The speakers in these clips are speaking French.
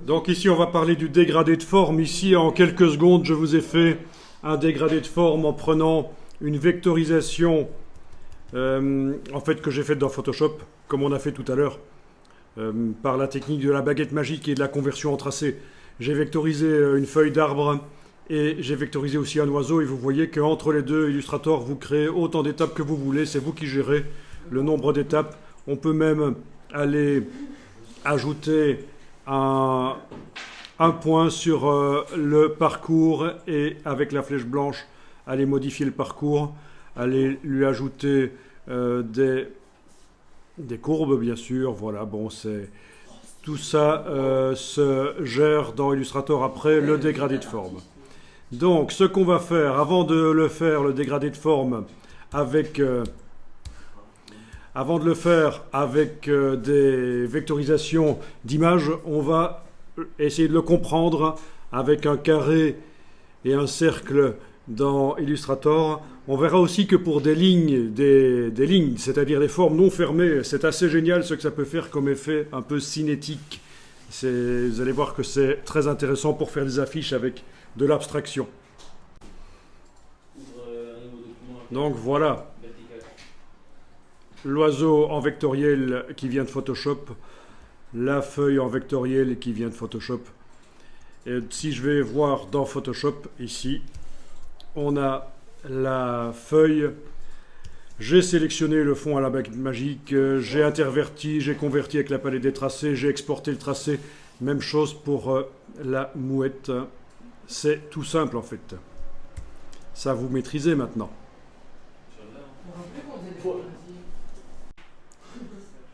Donc ici, on va parler du dégradé de forme. Ici, en quelques secondes, je vous ai fait un dégradé de forme en prenant une vectorisation en fait, que j'ai faite dans Photoshop, comme on a fait tout à l'heure, par la technique de la baguette magique et de la conversion en tracé. J'ai vectorisé une feuille d'arbre et j'ai vectorisé aussi un oiseau. Et vous voyez qu'entre les deux, Illustrator, vous créez autant d'étapes que vous voulez. C'est vous qui gérez le nombre d'étapes. On peut même aller ajouter un point sur le parcours et avec la flèche blanche, aller modifier le parcours, aller lui ajouter des courbes, bien sûr. Voilà, bon, c'est tout ça se gère dans Illustrator après le dégradé de forme. Donc, ce qu'on va faire, avant de le faire, le dégradé de forme, avec des vectorisations d'images, on va essayer de le comprendre avec un carré et un cercle dans Illustrator. On verra aussi que pour des lignes, c'est-à-dire des formes non fermées, c'est assez génial ce que ça peut faire comme effet un peu cinétique. Vous allez voir que c'est très intéressant pour faire des affiches avec de l'abstraction. Donc voilà. L'oiseau en vectoriel qui vient de Photoshop, la feuille en vectoriel qui vient de Photoshop. Et si je vais voir dans Photoshop, ici, on a la feuille. J'ai sélectionné le fond à la baguette magique, j'ai interverti, j'ai converti avec la palette des tracés, j'ai exporté le tracé. Même chose pour la mouette. C'est tout simple en fait. Ça vous maîtrisez maintenant.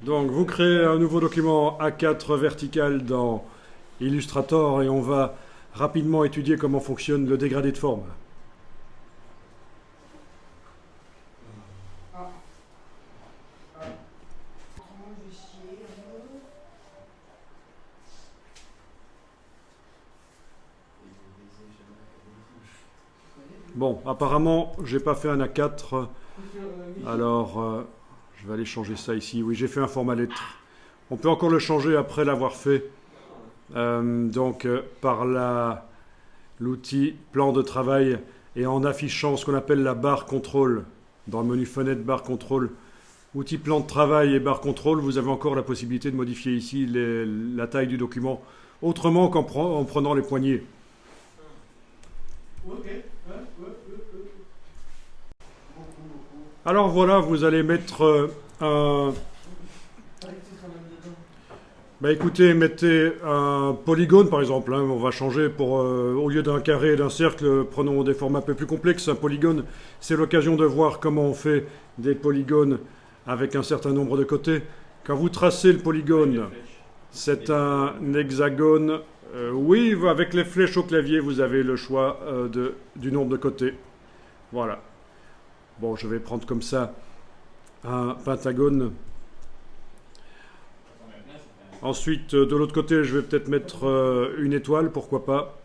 Donc vous créez un nouveau document A4 vertical dans Illustrator et on va rapidement étudier comment fonctionne le dégradé de forme. Bon, apparemment, j'ai pas fait un A4, alors je vais aller changer ça ici. Oui, j'ai fait un format lettre. On peut encore le changer après l'avoir fait. Par l'outil plan de travail et en affichant ce qu'on appelle la barre contrôle. Dans le menu fenêtre, barre contrôle, outil plan de travail et barre contrôle, vous avez encore la possibilité de modifier ici la taille du document, autrement qu'en prenant les poignées. Alors voilà, vous allez mettre un... écoutez, mettez un polygone par exemple, hein, on va changer pour, au lieu d'un carré et d'un cercle, prenons des formats un peu plus complexes. Un polygone, c'est l'occasion de voir comment on fait des polygones avec un certain nombre de côtés. Quand vous tracez le polygone, c'est un hexagone. Oui, avec les flèches au clavier, vous avez le choix du nombre de côtés. Voilà. Bon, je vais prendre comme ça un pentagone. Ensuite, de l'autre côté, je vais peut-être mettre une étoile, pourquoi pas.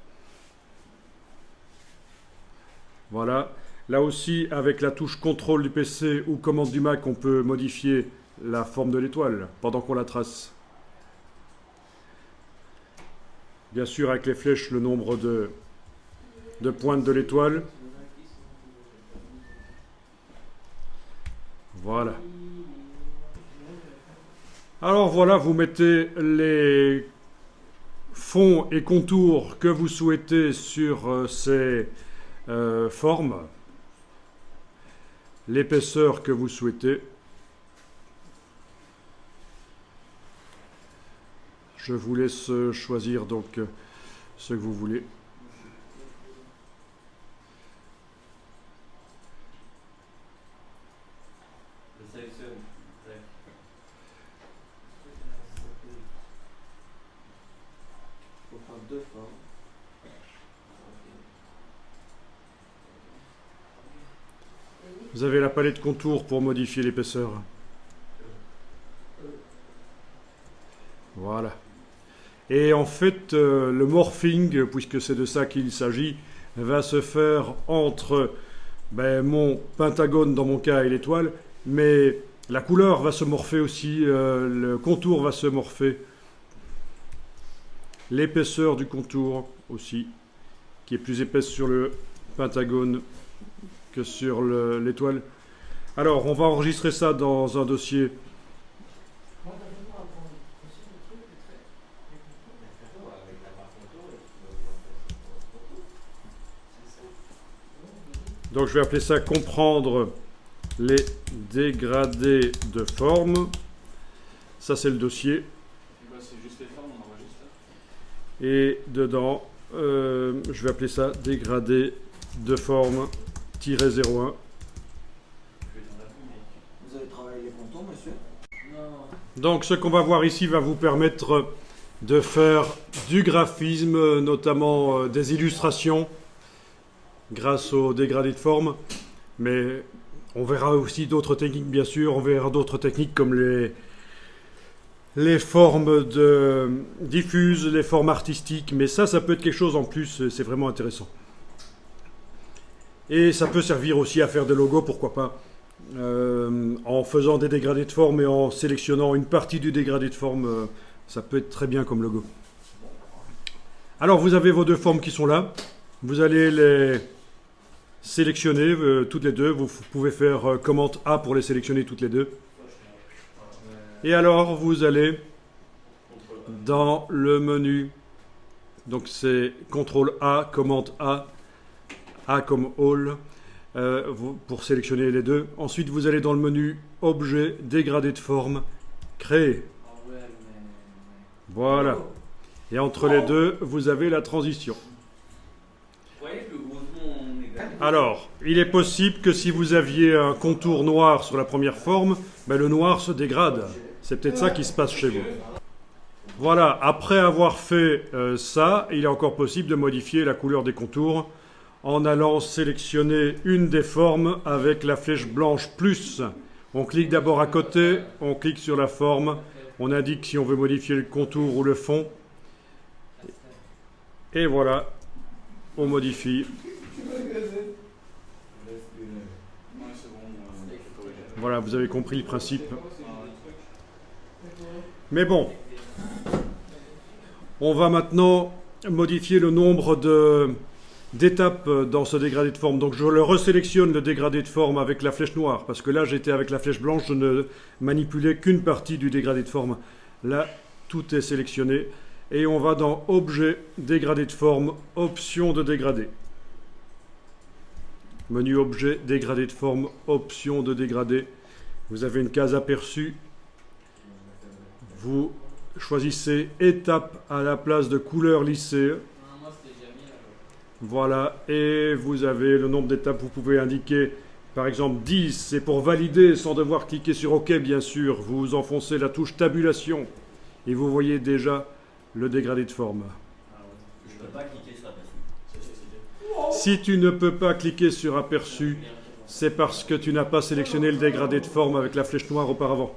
Voilà. Là aussi, avec la touche contrôle du PC ou commande du Mac, on peut modifier la forme de l'étoile pendant qu'on la trace. Bien sûr, avec les flèches, le nombre de pointes de l'étoile. Voilà. Alors voilà, vous mettez les fonds et contours que vous souhaitez sur ces formes, l'épaisseur que vous souhaitez. Je vous laisse choisir donc ce que vous voulez. Vous avez la palette contour pour modifier l'épaisseur. Voilà. Et en fait, le morphing, puisque c'est de ça qu'il s'agit, va se faire entre mon pentagone dans mon cas et l'étoile, mais la couleur va se morpher aussi, le contour va se morpher. l'épaisseur du contour aussi, qui est plus épaisse sur le pentagone que sur l'étoile. Alors, on va enregistrer ça dans un dossier. Donc, je vais appeler ça comprendre les dégradés de forme. Ça, c'est le dossier. C'est juste les formes, on enregistre. Et dedans, je vais appeler ça dégradé de forme -01. Vous avez travaillé les contours, monsieur? Non. Donc ce qu'on va voir ici va vous permettre de faire du graphisme, notamment des illustrations, grâce au dégradé de forme. Mais on verra aussi d'autres techniques, bien sûr. On verra d'autres techniques comme les formes diffuses, les formes artistiques. Mais ça peut être quelque chose en plus, c'est vraiment intéressant. Et ça peut servir aussi à faire des logos, pourquoi pas, en faisant des dégradés de forme et en sélectionnant une partie du dégradé de forme, ça peut être très bien comme logo. Alors vous avez vos deux formes qui sont là, vous allez les sélectionner toutes les deux, vous pouvez faire commande A pour les sélectionner toutes les deux. Et alors vous allez dans le menu, donc c'est CTRL A, commande A comme All, pour sélectionner les deux. Ensuite, vous allez dans le menu Objet, dégradé de forme, Créer. Voilà. Et entre les deux, vous avez la transition. Alors, il est possible que si vous aviez un contour noir sur la première forme, ben le noir se dégrade. C'est peut-être ça qui se passe chez vous. Voilà, après avoir fait ça, il est encore possible de modifier la couleur des contours en allant sélectionner une des formes avec la flèche blanche plus. On clique d'abord à côté, on clique sur la forme, on indique si on veut modifier le contour ou le fond. Et voilà, on modifie. Voilà, vous avez compris le principe. Mais bon, on va maintenant modifier le nombre d'étapes dans ce dégradé de forme. Donc je le resélectionne, le dégradé de forme, avec la flèche noire, parce que là j'étais avec la flèche blanche, je ne manipulais qu'une partie du dégradé de forme. Là, tout est sélectionné. Et on va dans Objet, dégradé de forme, Option de dégradé. Menu Objet, dégradé de forme, Option de dégradé. Vous avez une case aperçue. Vous choisissez Étape à la place de couleur lissée. Voilà, et vous avez le nombre d'étapes. Vous pouvez indiquer, par exemple, 10. C'est pour valider sans devoir cliquer sur OK, bien sûr. Vous enfoncez la touche tabulation et vous voyez déjà le dégradé de forme. Je ne peux pas cliquer sur aperçu. Si tu ne peux pas cliquer sur aperçu, c'est parce que tu n'as pas sélectionné le dégradé de forme avec la flèche noire auparavant.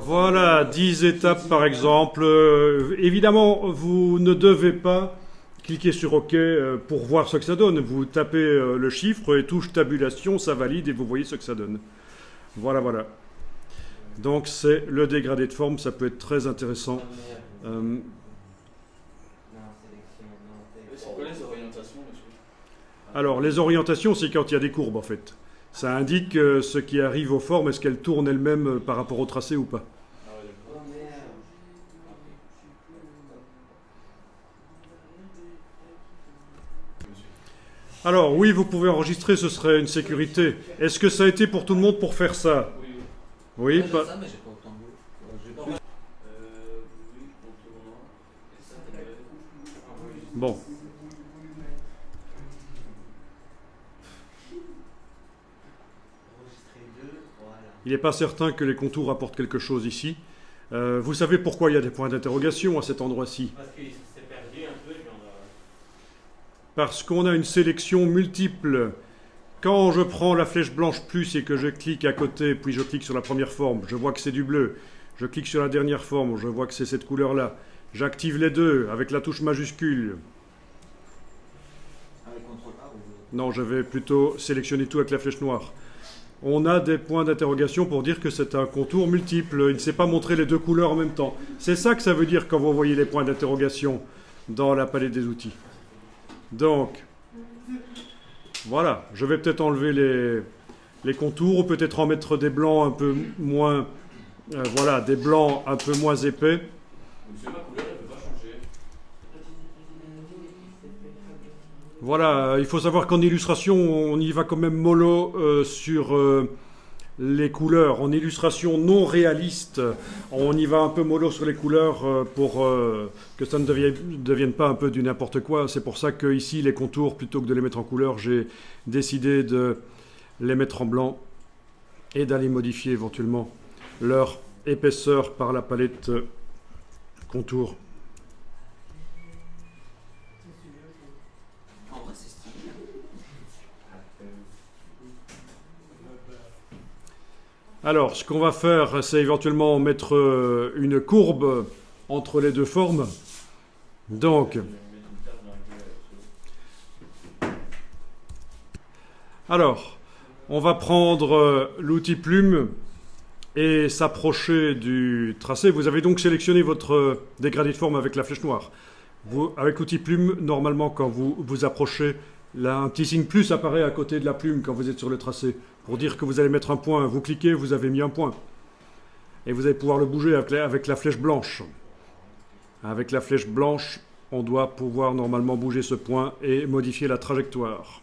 Voilà, 10 étapes par exemple. Évidemment, vous ne devez pas cliquer sur OK pour voir ce que ça donne. Vous tapez le chiffre et touche tabulation, ça valide et vous voyez ce que ça donne. Voilà, voilà. Donc c'est le dégradé de forme, ça peut être très intéressant. C'est quoi les orientations, monsieur? Alors, les orientations, c'est quand il y a des courbes en fait. Ça indique ce qui arrive aux formes, est-ce qu'elles tournent elles-mêmes par rapport au tracé ou pas. Alors, oui, vous pouvez enregistrer, ce serait une sécurité. Est-ce que ça a été pour tout le monde pour faire ça? Oui, Oui, pas... ça, mais j'ai pas autant de Bon. Il n'est pas certain que les contours apportent quelque chose ici. Vous savez pourquoi il y a des points d'interrogation à cet endroit-ci? Parce qu'il s'est perdu un peu. Parce qu'on a une sélection multiple. Quand je prends la flèche blanche plus et que je clique à côté, puis je clique sur la première forme, je vois que c'est du bleu. Je clique sur la dernière forme, je vois que c'est cette couleur-là. J'active les deux avec la touche majuscule. Avec CTRL A ou... Non, je vais plutôt sélectionner tout avec la flèche noire. on a des points d'interrogation pour dire que c'est un contour multiple. Il ne sait pas montrer les deux couleurs en même temps. C'est ça que ça veut dire quand vous voyez les points d'interrogation dans la palette des outils. Donc, voilà, je vais peut-être enlever les contours, ou peut-être en mettre des blancs un peu moins, voilà, des blancs un peu moins épais. Monsieur, ma couleur, elle ne peut pas changer. Voilà, il faut savoir qu'en illustration, on y va quand même mollo sur les couleurs. En illustration non réaliste, on y va un peu mollo sur les couleurs pour que ça ne devienne pas un peu du n'importe quoi. C'est pour ça que ici, les contours, plutôt que de les mettre en couleur, j'ai décidé de les mettre en blanc et d'aller modifier éventuellement leur épaisseur par la palette contour. En vrai, c'est stylé. Alors, ce qu'on va faire, c'est éventuellement mettre une courbe entre les deux formes. Donc, alors, on va prendre l'outil plume et s'approcher du tracé. Vous avez donc sélectionné votre dégradé de forme avec la flèche noire. Avec l'outil plume, normalement, quand vous vous approchez, là, un petit signe plus apparaît à côté de la plume quand vous êtes sur le tracé, pour dire que vous allez mettre un point. Vous cliquez, vous avez mis un point. Et vous allez pouvoir le bouger avec la flèche blanche. Avec la flèche blanche, on doit pouvoir normalement bouger ce point et modifier la trajectoire.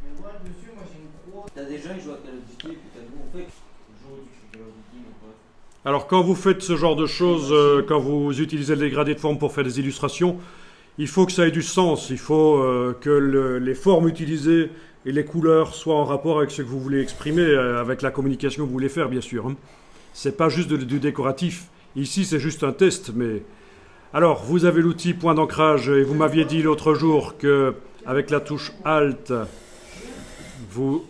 Mais moi, dessus, moi j'ai une croix. T'as des gens, ils jouent à Call of Duty, et puis t'as nous, on fait. Le jour où tu fais Call of Duty, mon pote. Alors quand vous faites ce genre de choses, quand vous utilisez le dégradé de forme pour faire des illustrations, il faut que ça ait du sens. Il faut que les formes utilisées et les couleurs soient en rapport avec ce que vous voulez exprimer, avec la communication que vous voulez faire, bien sûr. Hein. C'est pas juste du décoratif. Ici, c'est juste un test, mais... Alors, vous avez l'outil point d'ancrage, et vous m'aviez dit l'autre jour que avec la touche Alt, vous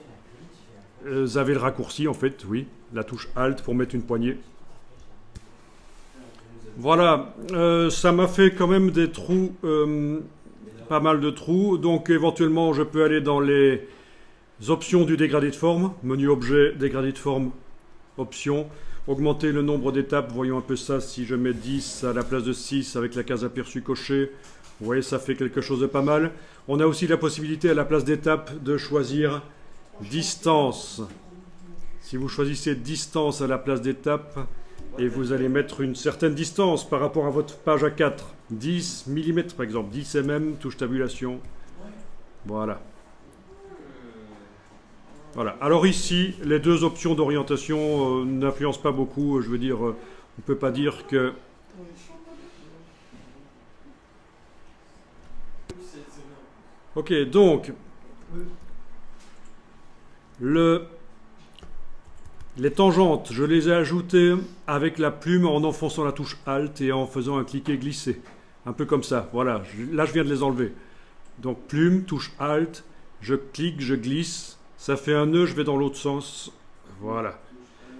avez le raccourci, en fait, oui, la touche Alt pour mettre une poignée. Voilà, ça m'a fait quand même des trous, pas mal de trous, donc éventuellement je peux aller dans les options du dégradé de forme, menu objet, dégradé de forme, options, augmenter le nombre d'étapes, voyons un peu ça, si je mets 10 à la place de 6 avec la case aperçu cochée, vous voyez ça fait quelque chose de pas mal. On a aussi la possibilité à la place d'étapes de choisir distance. Si vous choisissez distance à la place d'étape, et vous allez mettre une certaine distance par rapport à votre page A4, 10 mm par exemple, 10 mm, touche tabulation. Voilà. Voilà. Alors ici, les deux options d'orientation n'influencent pas beaucoup. Je veux dire, on ne peut pas dire que... Ok, donc, les tangentes, je les ai ajoutées avec la plume en enfonçant la touche Alt et en faisant un cliquer-glisser. Un peu comme ça, voilà. Là, je viens de les enlever. Donc, plume, touche Alt, je clique, je glisse. Ça fait un nœud, je vais dans l'autre sens. Voilà.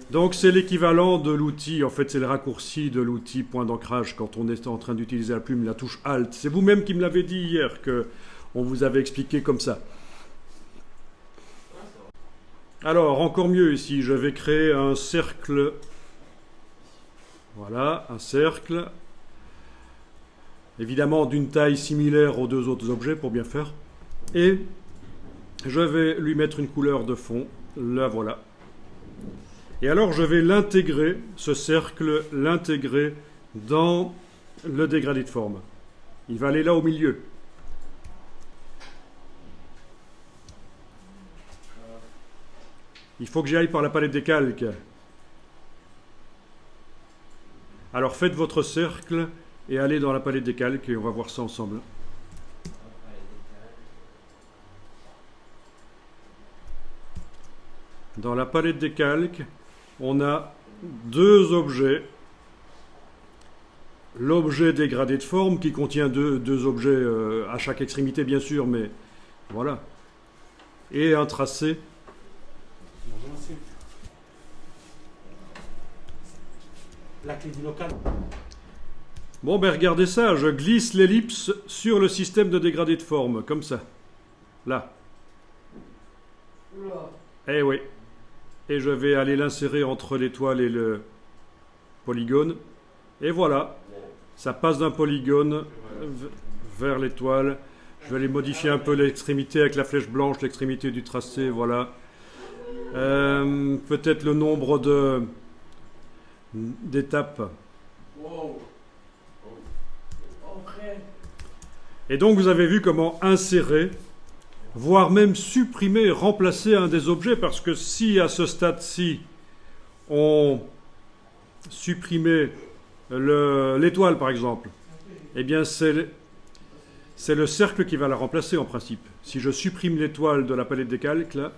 Donc, c'est l'équivalent de l'outil. En fait, c'est le raccourci de l'outil point d'ancrage quand on est en train d'utiliser la plume, la touche Alt. C'est vous-même qui me l'avez dit hier qu'on vous avait expliqué comme ça. Alors, encore mieux ici, je vais créer un cercle. Voilà, un cercle. Évidemment, d'une taille similaire aux deux autres objets pour bien faire. Et je vais lui mettre une couleur de fond. La voilà. Et alors, je vais l'intégrer, ce cercle, l'intégrer dans le dégradé de forme. Il va aller là au milieu. Il faut que j'aille par la palette des calques. Alors faites votre cercle et allez dans la palette des calques et on va voir ça ensemble. Dans la palette des calques, on a deux objets. L'objet dégradé de forme qui contient deux objets à chaque extrémité bien sûr, mais voilà. Et un tracé. Bonjour monsieur. La clé du local. Bon ben regardez ça, je glisse l'ellipse sur le système de dégradé de forme, comme ça. Là. Oula. Eh oui. et je vais aller l'insérer entre l'étoile et le polygone. Et voilà, ça passe d'un polygone vers l'étoile. Je vais aller modifier un peu l'extrémité avec la flèche blanche, l'extrémité du tracé, voilà. Peut-être le nombre d'étapes. Et donc vous avez vu comment insérer, voire même supprimer, remplacer un des objets, parce que si à ce stade-ci, on supprimait l'étoile par exemple, eh bien c'est le cercle qui va la remplacer en principe. Si je supprime l'étoile de la palette des calques, là,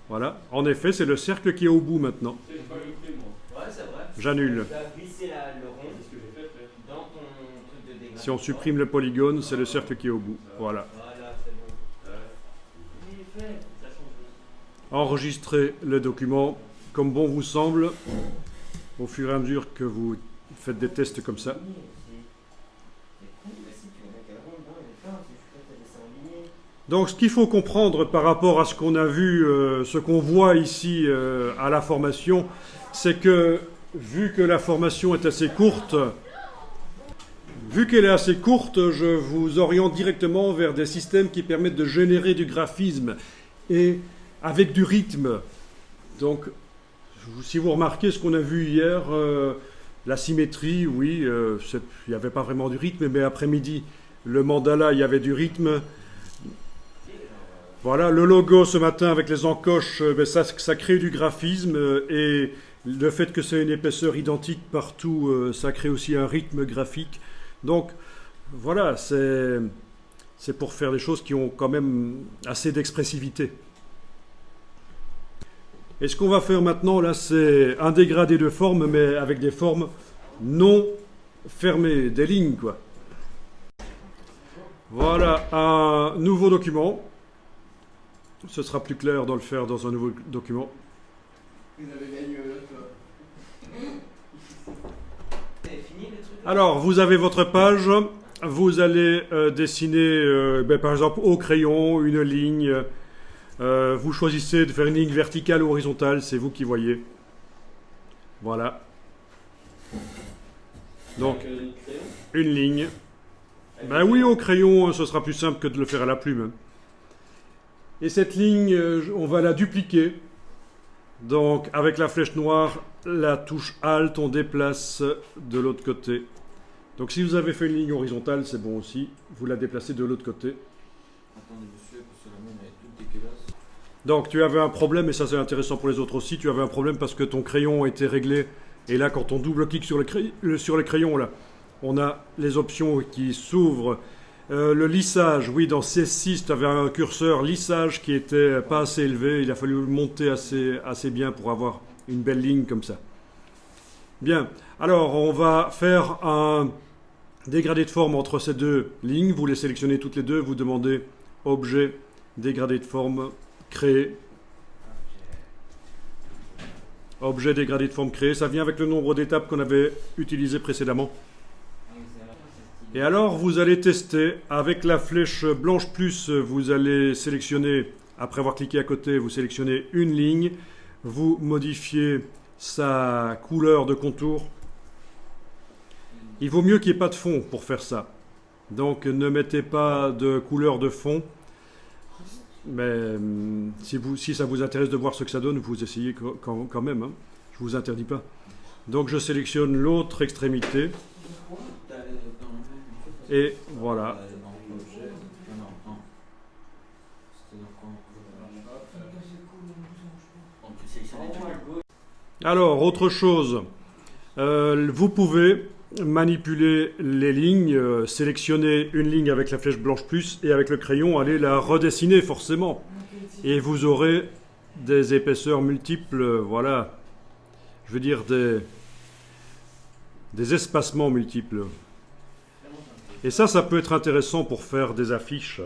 voilà, en effet c'est le cercle qui est au bout maintenant. J'ai pas compris, moi. Ouais, c'est vrai. J'annule. Tu as glissé le rond C'est ce que j'ai fait, frère. dans ton truc de dégradation. Si on supprime le polygone, c'est le cercle qui est au bout. Voilà. Voilà, c'est bon. Il est fait. Ça change. Enregistrez le document comme bon vous semble, au fur et à mesure que vous faites des tests comme ça. C'est cool, mais si tu vois quel rond dedans, il est plein, c'est juste que tu as laissé en ligne. Donc ce qu'il faut comprendre par rapport à ce qu'on a vu, ce qu'on voit ici à la formation, c'est que vu que la formation est assez courte, je vous oriente directement vers des systèmes qui permettent de générer du graphisme et avec du rythme. Donc si vous remarquez ce qu'on a vu hier, la symétrie, oui, il n'y avait pas vraiment du rythme, mais après-midi, le mandala, il y avait du rythme. Voilà, le logo ce matin avec les encoches, ça crée du graphisme et le fait que c'est une épaisseur identique partout, ça crée aussi un rythme graphique. Donc voilà, c'est pour faire des choses qui ont quand même assez d'expressivité. Et ce qu'on va faire maintenant, là, c'est un dégradé de forme, mais avec des formes non fermées, des lignes, quoi. Voilà un nouveau document. Ce sera plus clair de le faire dans un nouveau document. Vous avez gagné toi. C'est fini le truc? Alors, vous avez votre page. Vous allez dessiner, par exemple, au crayon, une ligne. Vous choisissez de faire une ligne verticale ou horizontale, c'est vous qui voyez. Voilà. Donc, Avec le crayon. une ligne. Ben oui, au crayon, ce sera plus simple que de le faire à la plume. Et cette ligne, on va la dupliquer. Donc, avec la flèche noire, la touche Alt, on déplace de l'autre côté. Donc, si vous avez fait une ligne horizontale, c'est bon aussi. Vous la déplacez de l'autre côté. Attendez, monsieur, parce que la mienne elle est toute dégueulasse. Donc, tu avais un problème, et ça c'est intéressant pour les autres aussi, tu avais un problème parce que ton crayon était réglé. Et là, quand on double-clique sur les crayons, là, on a les options qui s'ouvrent. Le lissage, oui, dans CS6, tu avais un curseur lissage qui était pas assez élevé. Il a fallu le monter assez bien pour avoir une belle ligne comme ça. Bien, alors on va faire un dégradé de forme entre ces deux lignes. Vous les sélectionnez toutes les deux, vous demandez Objet, dégradé de forme, créer. Objet, dégradé de forme, créer. Ça vient avec le nombre d'étapes qu'on avait utilisé précédemment. Et alors, vous allez tester avec la flèche blanche plus, vous allez sélectionner, après avoir cliqué à côté, vous sélectionnez une ligne, vous modifiez sa couleur de contour. Il vaut mieux qu'il n'y ait pas de fond pour faire ça. Donc, ne mettez pas de couleur de fond. Mais si ça vous intéresse de voir ce que ça donne, vous essayez quand même. Hein. Je ne vous interdis pas. Donc, je sélectionne l'autre extrémité. Et voilà. Alors, autre chose. Vous pouvez manipuler les lignes, sélectionner une ligne avec la flèche blanche plus et avec le crayon, aller la redessiner forcément. Et vous aurez des épaisseurs multiples, voilà. Je veux dire des espacements multiples. Et ça peut être intéressant pour faire des affiches.